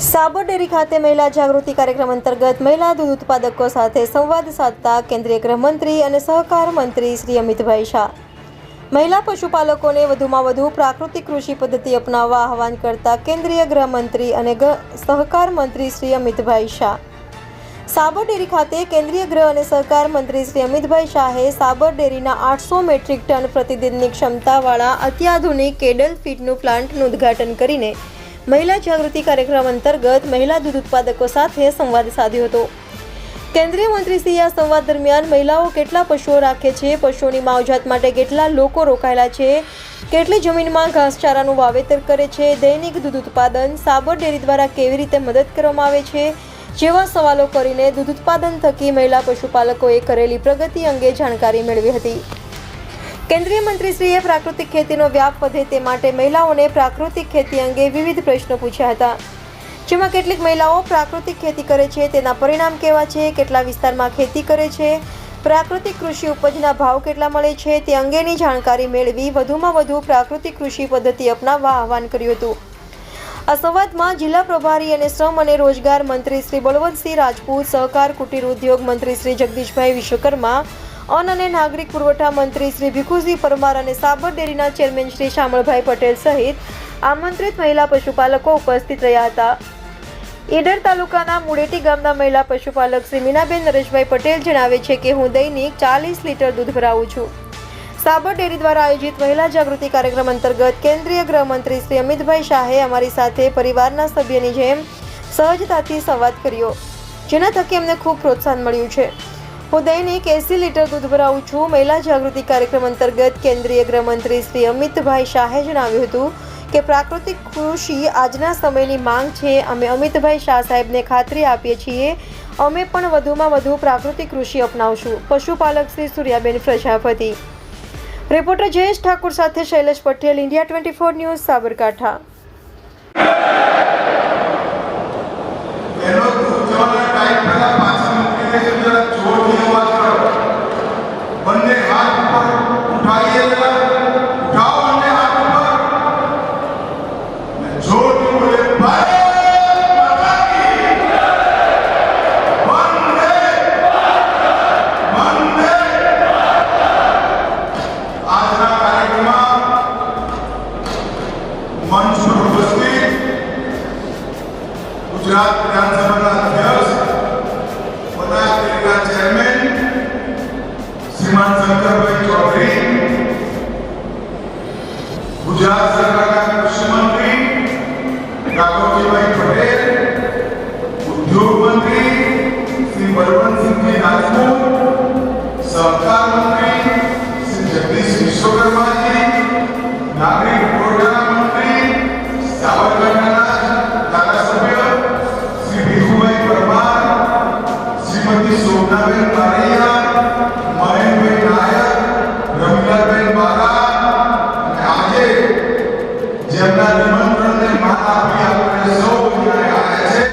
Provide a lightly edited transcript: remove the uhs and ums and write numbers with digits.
સાબર dairy ખાતે મહિલા જાગૃતિ કાર્યક્રમ અંતર્ગત મહિલા દૂધ ઉત્પાદકો સાથે સંવાદ સાધતા કેન્દ્રીય ગૃહમંત્રી અને સહકાર મંત્રી શ્રી અમિતભાઈ શાહ મહિલા પશુપાલકોને વધુમાં વધુ પ્રાકૃતિક કૃષિ પદ્ધતિ અપનાવવા આહવાન કરતા કેન્દ્રીય ગૃહમંત્રી અને સહકાર મંત્રી શ્રી અમિતભાઈ શાહ સાબર ડેરી ખાતે કેન્દ્રીય ગૃહ અને સહકાર મંત્રી શ્રી અમિતભાઈ શાહે સાબર ડેરીના 800 મેટ્રિક ટન પ્રતિદિનની ક્ષમતાવાળા અત્યાધુનિક કેડલ ફીડનું પ્લાન્ટનું ઉદ્ઘાટન કરીને મહિલા જાગૃતિ કાર્યક્રમ અંતર્ગત મહિલા દૂધ ઉત્પાદકો સાથે સંવાદ સાધ્યો હતો। કેન્દ્રીય મંત્રીશ્રીએ આ સંવાદ દરમિયાન મહિલાઓ કેટલા પશુઓ રાખે છે, પશુઓની માવજાત માટે કેટલા લોકો રોકાયેલા છે, કેટલી જમીનમાં ઘાસચારાનું વાવેતર કરે છે, દૈનિક દૂધ ઉત્પાદન સાબર ડેરી દ્વારા કેવી રીતે મદદ કરવામાં આવે છે જેવા સવાલો કરીને દૂધ ઉત્પાદન થકી મહિલા પશુપાલકોએ કરેલી પ્રગતિ અંગે જાણકારી મેળવી હતી। કેન્દ્રીય મંત્રીશ્રીએ પ્રાકૃતિક ખેતીનો વ્યાપ વધે તે માટે મહિલાઓને પ્રાકૃતિક ખેતી અંગે વિવિધ પ્રશ્નો પૂછ્યા હતા, જેમાં કેટલીક મહિલાઓ પ્રાકૃતિક ખેતી કરે છે તેના પરિણામ કેવા છે, કેટલા વિસ્તારમાં ખેતી કરે છે, પ્રાકૃતિક કૃષિ ઉપજના ભાવ કેટલા મળે છે તે અંગેની જાણકારી મેળવી વધુમાં વધુ પ્રાકૃતિક કૃષિ પદ્ધતિ અપનાવવા આહવાન કર્યું હતું। આ સંવાદમાં જિલ્લા પ્રભારી અને શ્રમ અને રોજગાર મંત્રી શ્રી બળવંતસિંહ રાજપૂત, સહકાર કુટીર ઉદ્યોગ મંત્રી શ્રી જગદીશભાઈ વિશ્વકર્મા, અન્ન અને નાગરિક પુરવઠા મંત્રી શ્રી ભીખુસિંહ પરમાર અને સાબર ડેરીના ચેરમેન શ્રી શામળભાઈ પટેલ સહિત આમંત્રિત મહિલા પશુપાલકો ઉપસ્થિત રહ્યા હતા। ઈડર તાલુકાના મુડેટી ગામના મહિલા પશુપાલક શ્રી મીનાબેન નરેશભાઈ પટેલ જણાવે છે કે હું દૈનિક 40 લીટર દૂધ ભરાવું છું। સાબર ડેરી દ્વારા આયોજિત મહિલા જાગૃતિ કાર્યક્રમ અંતર્ગત કેન્દ્રીય ગૃહમંત્રી શ્રી અમિતભાઈ શાહે અમારી સાથે પરિવારના સભ્યની જેમ સહજતાથી સંવાદ કર્યો, જેના થકી અમને ખૂબ પ્રોત્સાહન મળ્યું છે। હું દૈનિક 80 લીટર દૂધ ભરાવું છું। મહિલા જાગૃતિ કાર્યક્રમ અંતર્ગત કેન્દ્રીય ગૃહમંત્રી શ્રી અમિતભાઈ શાહે જણાવ્યું હતું કે પ્રાકૃતિક કૃષિ આજના સમયની માંગ છે। અમે અમિતભાઈ શાહ સાહેબને ખાતરી આપીએ છીએ અમે પણ વધુમાં વધુ પ્રાકૃતિક કૃષિ અપનાવશું। પશુપાલક શ્રી સૂર્યાબેન પ્રજાપતિ। રિપોર્ટર જયેશ ઠાકુર સાથે શૈલેષ પટેલ, ઇન્ડિયા 24 ન્યૂઝ, સાબરકાંઠા। બંને હાથ ઉપર ઉઠાઈએ ઉઠાઓ બંને હાથ ઉપર જોરથી બોલે ભારત માતા કી વંદે વંદે। આજના કાર્યક્રમમાં મંચ પર ઉપસ્થિત ગુજરાત વિધાનસભાના અધ્યક્ષ, બનાસ ડેરીના ચેરમેન શ્રીમાન શંકરભાઈ